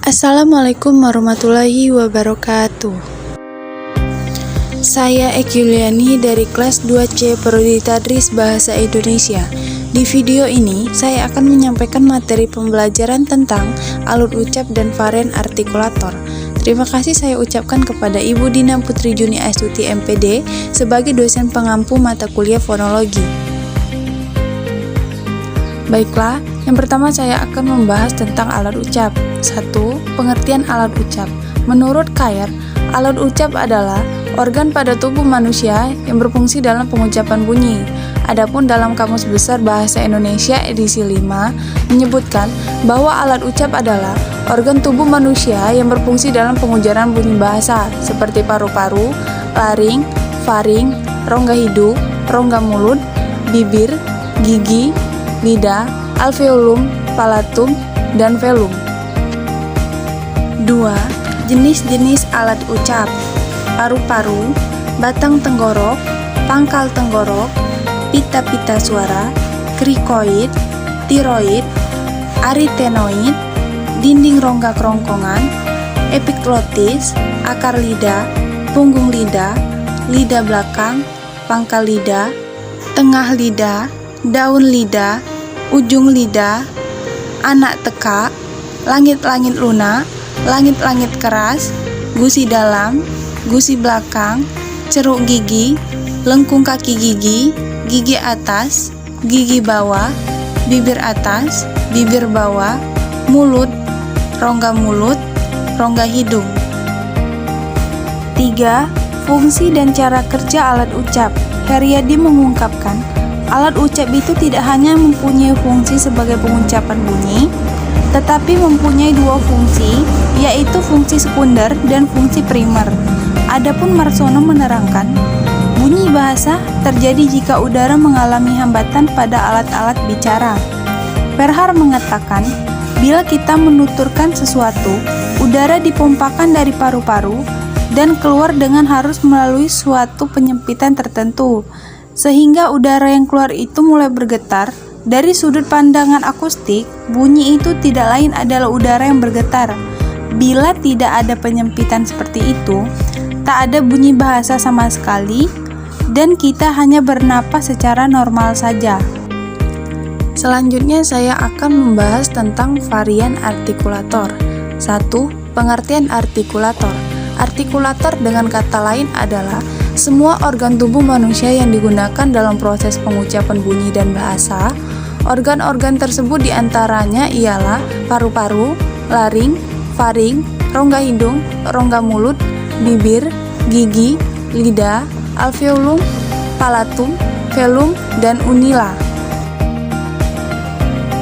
Assalamualaikum warahmatullahi wabarakatuh. Saya Eki Yuliani dari kelas 2C Prodi Tadris Bahasa Indonesia. Di video ini, saya akan menyampaikan materi pembelajaran tentang alut ucap dan varian artikulator. Terima kasih saya ucapkan kepada Ibu Dina Putri Juni Astuti MPD sebagai dosen pengampu mata kuliah fonologi. Baiklah, yang pertama saya akan membahas tentang alat ucap. 1. Pengertian alat ucap. Menurut Kayer, alat ucap adalah organ pada tubuh manusia yang berfungsi dalam pengucapan bunyi. Adapun dalam Kamus Besar Bahasa Indonesia edisi 5 menyebutkan bahwa alat ucap adalah organ tubuh manusia yang berfungsi dalam pengujaran bunyi bahasa seperti paru-paru, laring, faring, rongga hidung, rongga mulut, bibir, gigi, lidah, alveolum, palatum, dan velum. 2. Jenis-jenis alat ucap. Paru-paru, batang tenggorok, pangkal tenggorok, pita-pita suara, krikoid, tiroid, aritenoid, dinding rongga kerongkongan, epiglotis, akar lidah, punggung lidah, lidah belakang, pangkal lidah, tengah lidah, daun lidah, ujung lidah, anak tekak, langit-langit lunak, langit-langit keras, gusi dalam, gusi belakang, ceruk gigi, lengkung kaki gigi, gigi atas, gigi bawah, bibir atas, bibir bawah, mulut, rongga hidung. 3. Fungsi dan cara kerja alat ucap. Heriadi mengungkapkan, alat ucap itu tidak hanya mempunyai fungsi sebagai pengucapan bunyi, tetapi mempunyai dua fungsi, yaitu fungsi sekunder dan fungsi primer. Adapun Marsono menerangkan, bunyi bahasa terjadi jika udara mengalami hambatan pada alat-alat bicara. Perhar mengatakan, bila kita menuturkan sesuatu, udara dipompakan dari paru-paru dan keluar dengan harus melalui suatu penyempitan tertentu, sehingga udara yang keluar itu mulai bergetar. Dari sudut pandangan akustik, bunyi itu tidak lain adalah udara yang bergetar. Bila tidak ada penyempitan seperti itu, tak ada bunyi bahasa sama sekali, dan kita hanya bernapas secara normal saja. Selanjutnya saya akan membahas tentang varian artikulator. 1. Pengertian artikulator. Artikulator dengan kata lain adalah semua organ tubuh manusia yang digunakan dalam proses pengucapan bunyi dan bahasa. Organ-organ tersebut diantaranya ialah paru-paru, laring, faring, rongga hidung, rongga mulut, bibir, gigi, lidah, alveolum, palatum, velum, dan unila.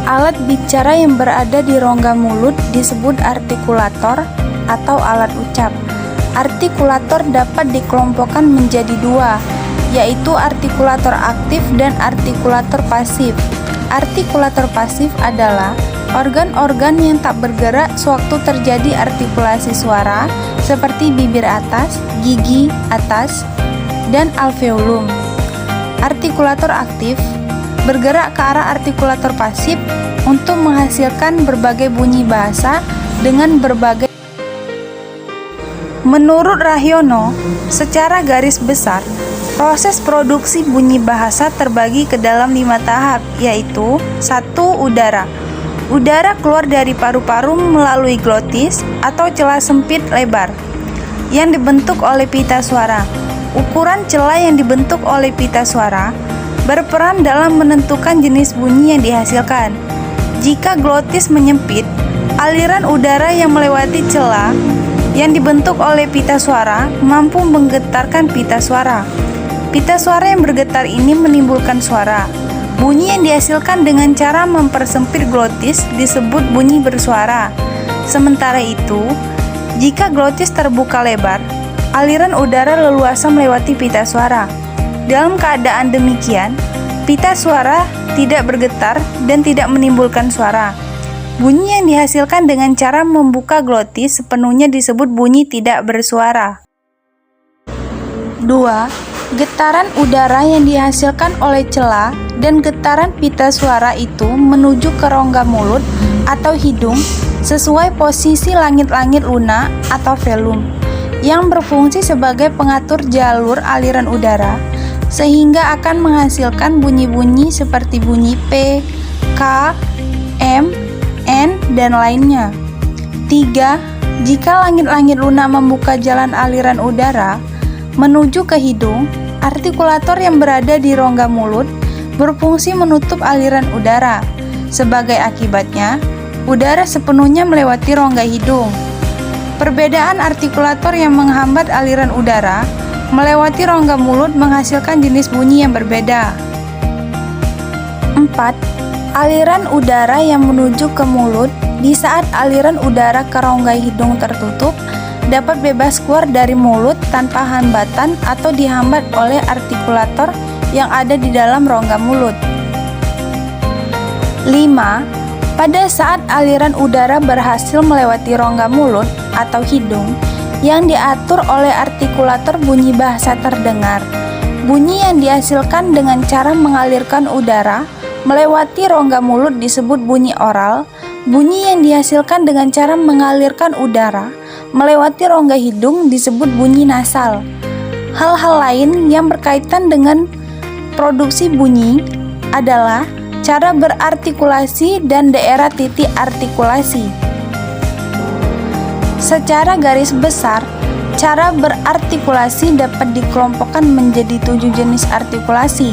Alat bicara yang berada di rongga mulut disebut artikulator atau alat ucap. Artikulator dapat dikelompokkan menjadi dua, yaitu artikulator aktif dan artikulator pasif. Artikulator pasif adalah organ-organ yang tak bergerak sewaktu terjadi artikulasi suara, seperti bibir atas, gigi atas, dan alveolum. Artikulator aktif bergerak ke arah artikulator pasif untuk menghasilkan berbagai bunyi bahasa dengan berbagai. Menurut Rahyono, secara garis besar, proses produksi bunyi bahasa terbagi ke dalam 5 tahap, yaitu 1. Udara. Udara keluar dari paru-paru melalui glotis atau celah sempit lebar yang dibentuk oleh pita suara. Ukuran celah yang dibentuk oleh pita suara berperan dalam menentukan jenis bunyi yang dihasilkan. Jika glotis menyempit, aliran udara yang melewati celah yang dibentuk oleh pita suara mampu menggetarkan pita suara. Pita suara yang bergetar ini menimbulkan suara. Bunyi yang dihasilkan dengan cara mempersempit glotis disebut bunyi bersuara. Sementara itu, jika glotis terbuka lebar, aliran udara leluasa melewati pita suara. Dalam keadaan demikian, pita suara tidak bergetar dan tidak menimbulkan suara. Bunyi yang dihasilkan dengan cara membuka glotis sepenuhnya disebut bunyi tidak bersuara. 2. Getaran udara yang dihasilkan oleh celah dan getaran pita suara itu menuju ke rongga mulut atau hidung sesuai posisi langit-langit lunak atau velum yang berfungsi sebagai pengatur jalur aliran udara sehingga akan menghasilkan bunyi-bunyi seperti bunyi P, K, M, N, dan lainnya. 3. Jika langit-langit lunak membuka jalan aliran udara menuju ke hidung, artikulator yang berada di rongga mulut berfungsi menutup aliran udara. Sebagai akibatnya, udara sepenuhnya melewati rongga hidung. Perbedaan artikulator yang menghambat aliran udara melewati rongga mulut menghasilkan jenis bunyi yang berbeda. 4. Aliran udara yang menuju ke mulut di saat aliran udara ke rongga hidung tertutup dapat bebas keluar dari mulut tanpa hambatan atau dihambat oleh artikulator yang ada di dalam rongga mulut. 5. Pada saat aliran udara berhasil melewati rongga mulut atau hidung yang diatur oleh artikulator, bunyi bahasa terdengar. Bunyi yang dihasilkan dengan cara mengalirkan udara melewati rongga mulut disebut bunyi oral. Bunyi yang dihasilkan dengan cara mengalirkan udara melewati rongga hidung disebut bunyi nasal. Hal-hal lain yang berkaitan dengan produksi bunyi adalah cara berartikulasi dan daerah titik artikulasi. Secara garis besar, cara berartikulasi dapat dikelompokkan menjadi 7 jenis artikulasi.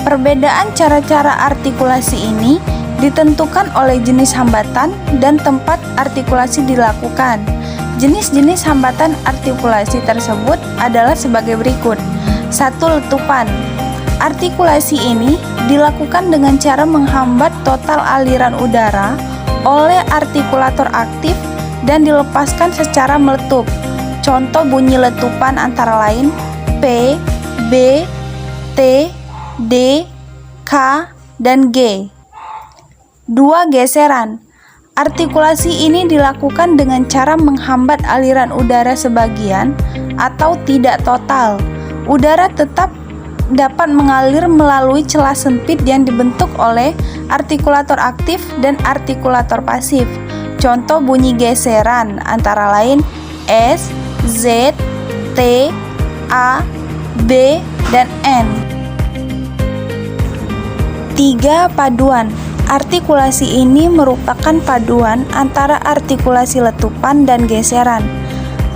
Perbedaan cara-cara artikulasi ini ditentukan oleh jenis hambatan dan tempat artikulasi dilakukan. Jenis-jenis hambatan artikulasi tersebut adalah sebagai berikut. 1. Letupan. Artikulasi ini dilakukan dengan cara menghambat total aliran udara oleh artikulator aktif dan dilepaskan secara meletup. Contoh bunyi letupan antara lain P, B, T, D, K, dan G. 2. Geseran. Artikulasi ini dilakukan dengan cara menghambat aliran udara sebagian atau tidak total. Udara tetap dapat mengalir melalui celah sempit yang dibentuk oleh artikulator aktif dan artikulator pasif. Contoh bunyi geseran antara lain S, Z, T, A, B, dan N. 3. Paduan. Artikulasi ini merupakan paduan antara artikulasi letupan dan geseran.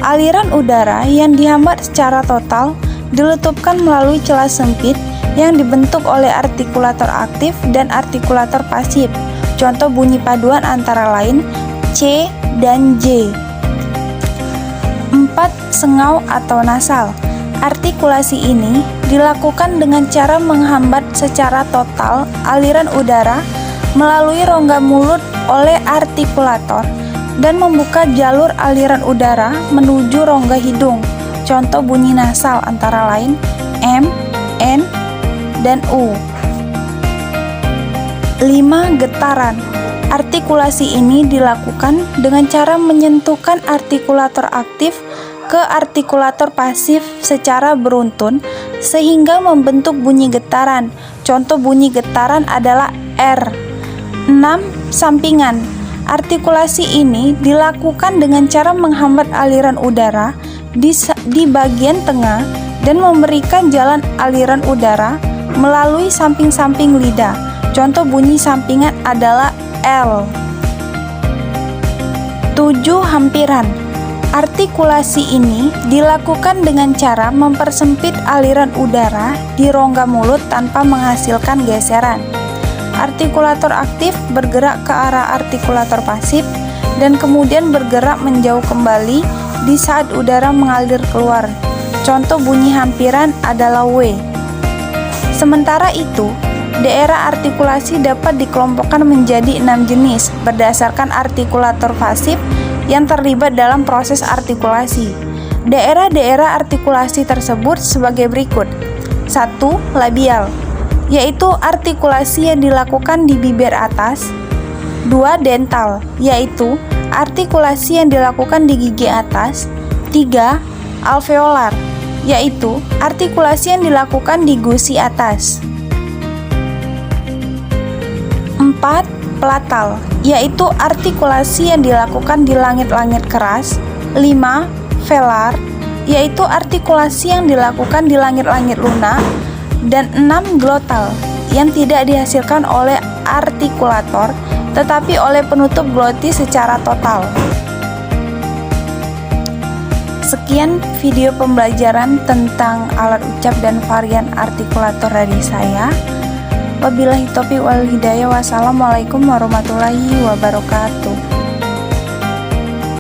Aliran udara yang dihambat secara total diletupkan melalui celah sempit yang dibentuk oleh artikulator aktif dan artikulator pasif. Contoh bunyi paduan antara lain C dan J. 4. Sengau atau nasal. Artikulasi ini dilakukan dengan cara menghambat secara total aliran udara melalui rongga mulut oleh artikulator dan membuka jalur aliran udara menuju rongga hidung. Contoh bunyi nasal antara lain M, N, dan U. 5. Getaran. Artikulasi ini dilakukan dengan cara menyentuhkan artikulator aktif ke artikulator pasif secara beruntun sehingga membentuk bunyi getaran. Contoh bunyi getaran adalah R. 6. Sampingan. Artikulasi ini dilakukan dengan cara menghambat aliran udara di bagian tengah dan memberikan jalan aliran udara melalui samping-samping lidah. Contoh bunyi sampingan adalah L. 7. Hampiran. Artikulasi ini dilakukan dengan cara mempersempit aliran udara di rongga mulut tanpa menghasilkan geseran. Artikulator aktif bergerak ke arah artikulator pasif dan kemudian bergerak menjauh kembali di saat udara mengalir keluar. Contoh bunyi hampiran adalah W. Sementara itu, daerah artikulasi dapat dikelompokkan menjadi 6 jenis berdasarkan artikulator pasif yang terlibat dalam proses artikulasi. Daerah-daerah artikulasi tersebut sebagai berikut. 1. Labial, yaitu artikulasi yang dilakukan di bibir atas. 2. Dental, yaitu artikulasi yang dilakukan di gigi atas. 3. Alveolar, yaitu artikulasi yang dilakukan di gusi atas. 4. Palatal, yaitu artikulasi yang dilakukan di langit-langit keras. 5. Velar, yaitu artikulasi yang dilakukan di langit-langit lunak. Dan 6. Glotal, yang tidak dihasilkan oleh artikulator tetapi oleh penutup glotis secara total. Sekian video pembelajaran tentang alat ucap dan varian artikulator dari saya. Wabillahi taufiq wal hidayah. Wassalamualaikum warahmatullahi wabarakatuh.